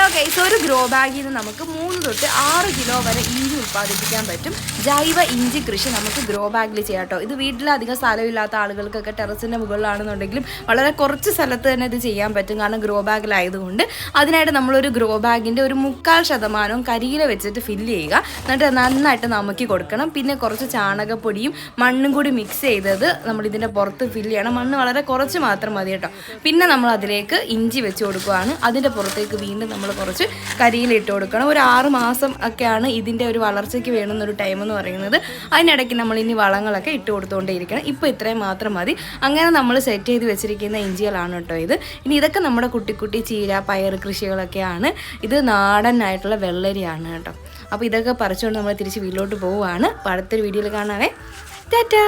Hello guys, ഒരു grow ബാഗിൽ നിന്ന് നമുക്ക് 3 തൊട്ട് 6 കിലോ വരെ ഇഞ്ചി ഉൽപ്പാദിപ്പിക്കാൻ പറ്റും. ജൈവ ഇഞ്ചി കൃഷി നമുക്ക് ഗ്രോ ബാഗിൽ ചെയ്യാം കേട്ടോ. ഇത് വീട്ടിലധികം സ്ഥലമില്ലാത്ത ആളുകൾക്കൊക്കെ ടെറസിൻ്റെ മുകളിലാണെന്നുണ്ടെങ്കിലും വളരെ കുറച്ച് സ്ഥലത്ത് തന്നെ ഇത് ചെയ്യാൻ പറ്റും, കാരണം ഗ്രോ ബാഗിലായതുകൊണ്ട്. അതിനായിട്ട് നമ്മളൊരു ഗ്രോ ബാഗിൻ്റെ ഒരു 3/4% കരിയില വെച്ചിട്ട് ഫില്ല് ചെയ്യുക. എന്നിട്ട് നന്നായിട്ട് നമുക്ക് കൊടുക്കണം. പിന്നെ കുറച്ച് ചാണകപ്പൊടിയും മണ്ണും കൂടി മിക്സ് ചെയ്തത് നമ്മളിതിൻ്റെ പുറത്ത് ഫില്ല് ചെയ്യണം. മണ്ണ് വളരെ കുറച്ച് മാത്രം മതി കേട്ടോ. പിന്നെ നമ്മൾ അതിലേക്ക് ഇഞ്ചി വെച്ച് കൊടുക്കുകയാണ്. അതിൻ്റെ പുറത്തേക്ക് വീണ്ടും നമ്മൾ കുറച്ച് കരിയില ഇട്ട് കൊടുക്കണം. ഒരു 6 മാസം ഒക്കെയാണ് ഇതിൻ്റെ ഒരു വളർച്ചയ്ക്ക് വേണമെന്നൊരു ടൈം എന്ന് പറയുന്നത്. അതിനിടയ്ക്ക് നമ്മൾ ഇനി വളങ്ങളൊക്കെ ഇട്ട് കൊടുത്തുകൊണ്ടേയിരിക്കണം. ഇപ്പോൾ ഇത്രയും മാത്രം മതി. അങ്ങനെ നമ്മൾ സെറ്റ് ചെയ്ത് വെച്ചിരിക്കുന്ന ഇഞ്ചികളാണ് കേട്ടോ ഇത്. ഇനി ഇതൊക്കെ നമ്മുടെ കുട്ടി ചീര പയർ കൃഷികളൊക്കെയാണ്. ഇത് നാടനായിട്ടുള്ള വെള്ളരിയാണ് കേട്ടോ. അപ്പോൾ ഇതൊക്കെ പറിച്ചുകൊണ്ട് നമ്മൾ തിരിച്ച് വീട്ടിലോട്ട് പോവുകയാണ്. അപ്പോൾ അടുത്തൊരു വീഡിയോയിൽ കാണാവേ. ടാറ്റാ.